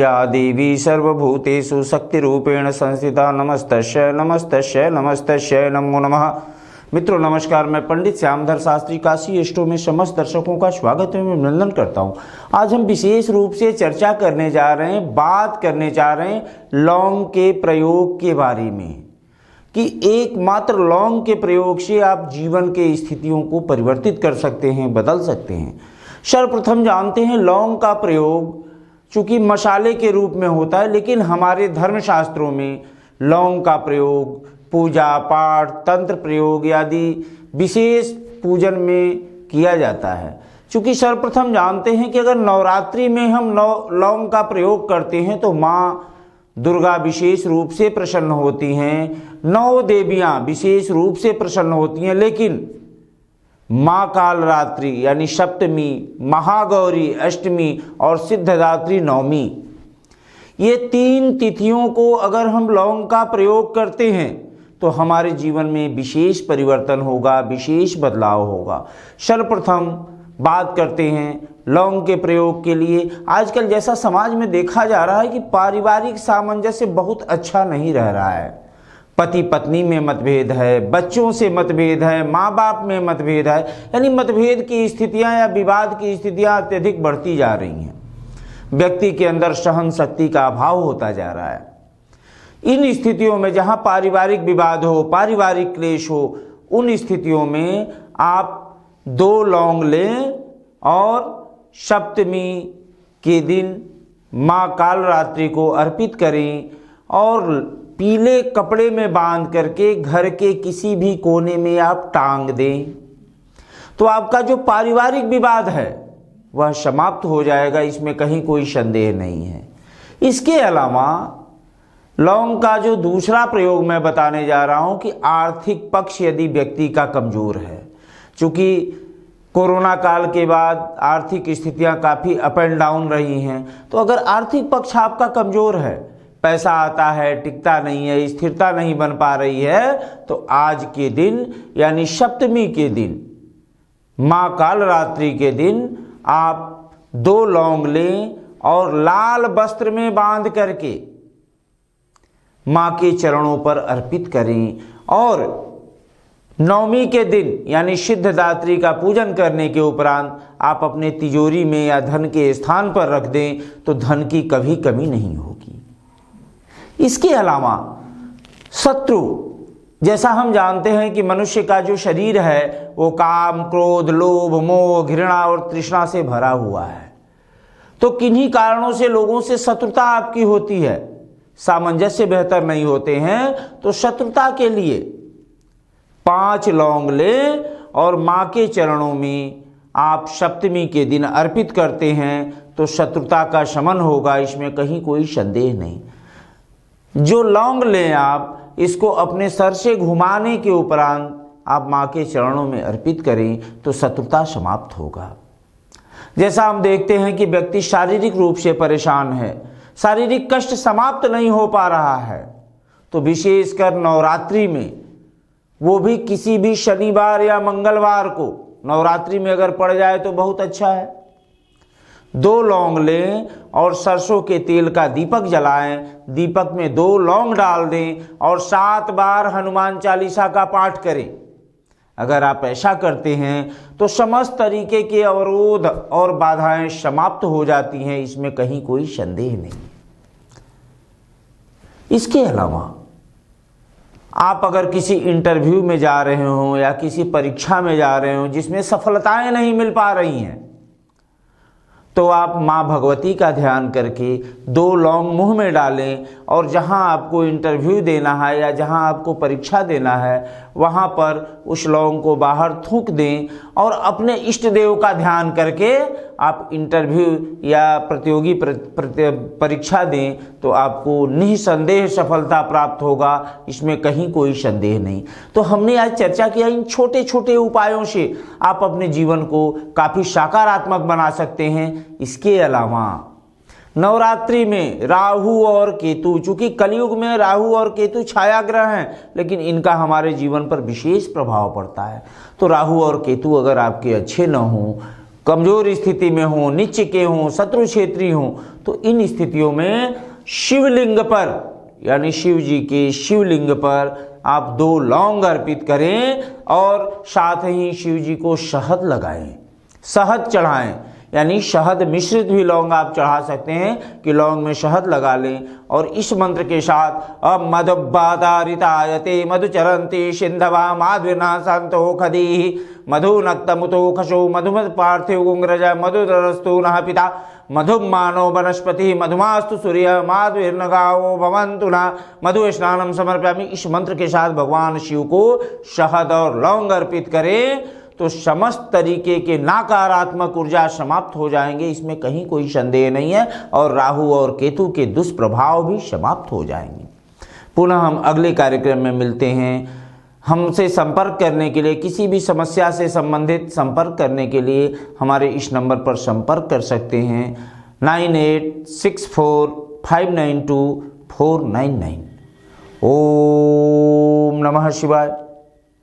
या देवी सर्वभूतेषु शक्तिरूपेण संस्थिता नमस्तस्यै नमस्तस्यै नमस्तस्यै नमो नमः। मित्रों नमस्कार, मैं पंडित श्यामधर शास्त्री काशी एस्ट्रो में समस्त दर्शकों का स्वागत है, मैं अभिनंदन करता हूं। आज हम विशेष रूप से चर्चा करने जा रहे हैं, बात करने जा रहे हैं लौंग के प्रयोग के बारे में कि एकमात्र लौंग के प्रयोग से आप जीवन के स्थितियों को परिवर्तित कर सकते हैं, बदल सकते हैं। सर्वप्रथम जानते हैं लौंग का प्रयोग चूंकि मसाले के रूप में होता है, लेकिन हमारे धर्मशास्त्रों में लौंग का प्रयोग पूजा पाठ तंत्र प्रयोग आदि विशेष पूजन में किया जाता है। चूंकि सर्वप्रथम जानते हैं कि अगर नवरात्रि में हम लौंग का प्रयोग करते हैं तो माँ दुर्गा विशेष रूप से प्रसन्न होती हैं, 9 देवियाँ विशेष रूप से प्रसन्न होती हैं, लेकिन माँ कालरात्रि यानी सप्तमी, महागौरी अष्टमी और सिद्धदात्री नवमी, ये 3 तिथियों को अगर हम लौंग का प्रयोग करते हैं तो हमारे जीवन में विशेष परिवर्तन होगा, विशेष बदलाव होगा। सर्वप्रथम बात करते हैं लौंग के प्रयोग के लिए। आजकल जैसा समाज में देखा जा रहा है कि पारिवारिक सामंजस्य बहुत अच्छा नहीं रह रहा है। पति पत्नी में मतभेद है, बच्चों से मतभेद है, माँ बाप में मतभेद है, यानी मतभेद की स्थितियाँ या विवाद की स्थितियाँ अत्यधिक बढ़ती जा रही हैं। व्यक्ति के अंदर सहन शक्ति का अभाव होता जा रहा है। इन स्थितियों में जहाँ पारिवारिक विवाद हो, पारिवारिक क्लेश हो, उन स्थितियों में आप 2 लौंग लें और सप्तमी के दिन माँ कालरात्रि को अर्पित करें और पीले कपड़े में बांध करके घर के किसी भी कोने में आप टांग दें, तो आपका जो पारिवारिक विवाद है वह समाप्त हो जाएगा, इसमें कहीं कोई संदेह नहीं है। इसके अलावा लौंग का जो दूसरा प्रयोग मैं बताने जा रहा हूं कि आर्थिक पक्ष यदि व्यक्ति का कमजोर है, चूंकि कोरोना काल के बाद आर्थिक स्थितियां काफ़ी अप एंड डाउन रही हैं, तो अगर आर्थिक पक्ष आपका कमजोर है, पैसा आता है टिकता नहीं है, स्थिरता नहीं बन पा रही है, तो आज के दिन यानी सप्तमी के दिन, माँ कालरात्रि के दिन आप 2 लौंग लें और लाल वस्त्र में बांध करके माँ के चरणों पर अर्पित करें और नवमी के दिन यानी सिद्धदात्री का पूजन करने के उपरांत आप अपने तिजोरी में या धन के स्थान पर रख दें, तो धन की कभी कमी नहीं होगी। इसके अलावा शत्रु, जैसा हम जानते हैं कि मनुष्य का जो शरीर है वो काम क्रोध लोभ मोह घृणा और तृष्णा से भरा हुआ है, तो किन्हीं कारणों से लोगों से शत्रुता आपकी होती है, सामंजस्य बेहतर नहीं होते हैं, तो शत्रुता के लिए 5 लौंग लें और माँ के चरणों में आप सप्तमी के दिन अर्पित करते हैं तो शत्रुता का शमन होगा, इसमें कहीं कोई संदेह नहीं। जो लौंग लें आप इसको अपने सर से घुमाने के उपरांत आप माँ के चरणों में अर्पित करें तो शत्रुता समाप्त होगा। जैसा हम देखते हैं कि व्यक्ति शारीरिक रूप से परेशान है, शारीरिक कष्ट समाप्त नहीं हो पा रहा है, तो विशेषकर नवरात्रि में, वो भी किसी भी शनिवार या मंगलवार को, नवरात्रि में अगर पड़ जाए तो बहुत अच्छा है, 2 लौंग लें और सरसों के तेल का दीपक जलाएं, दीपक में 2 लौंग डाल दें और 7 बार हनुमान चालीसा का पाठ करें। अगर आप ऐसा करते हैं तो समस्त तरीके के अवरोध और बाधाएं समाप्त हो जाती हैं, इसमें कहीं कोई संदेह नहीं। इसके अलावा आप अगर किसी इंटरव्यू में जा रहे हो या किसी परीक्षा में जा रहे हो जिसमें सफलताएं नहीं मिल पा रही हैं, तो आप माँ भगवती का ध्यान करके 2 लौंग मुंह में डालें और जहाँ आपको इंटरव्यू देना है या जहाँ आपको परीक्षा देना है वहाँ पर उस लौंग को बाहर थूक दें और अपने इष्ट देव का ध्यान करके आप इंटरव्यू या प्रतियोगी परीक्षा दें तो आपको निसंदेह सफलता प्राप्त होगा, इसमें कहीं कोई संदेह नहीं। तो हमने आज चर्चा किया इन छोटे छोटे उपायों से आप अपने जीवन को काफ़ी सकारात्मक बना सकते हैं। इसके अलावा नवरात्रि में राहु और केतु, चूंकि कलयुग में राहु और केतु छाया ग्रह हैं, लेकिन इनका हमारे जीवन पर विशेष प्रभाव पड़ता है। तो राहु और केतु अगर आपके अच्छे न हों, कमजोर स्थिति में हो, नीचे के हों, शत्रु क्षेत्री हों, तो इन स्थितियों में शिवलिंग पर यानी शिव जी के शिवलिंग पर आप 2 लौंग अर्पित करें और साथ ही शिव जी को शहद लगाएं, शहद चढ़ाएं, यानी शहद मिश्रित भी लौंग आप चढ़ा सकते हैं कि लौंग में शहद लगा लें। और इस मंत्र के साथ अब मधुबातारितायते मधुचरंती सिंधवा माध्विना संतो खदी मधुनक्तमुतो खशो मधुमत पार्थिव गुंग्रज मधुरस्तु नः पिता मधुमानो वनस्पति मधुमास्तु सूर्य माधुर्नगाओ भवन्तु न मधु स्नानम समर्पयामि। इस मंत्र के साथ भगवान शिव को शहद और लौंग अर्पित करें तो समस्त तरीके के नकारात्मक ऊर्जा समाप्त हो जाएंगे, इसमें कहीं कोई संदेह नहीं है। और राहु और केतु के दुष्प्रभाव भी समाप्त हो जाएंगे। पुनः हम अगले कार्यक्रम में मिलते हैं। हमसे संपर्क करने के लिए, किसी भी समस्या से संबंधित संपर्क करने के लिए हमारे इस नंबर पर संपर्क कर सकते हैं 9864592499। ओम नमः शिवाय।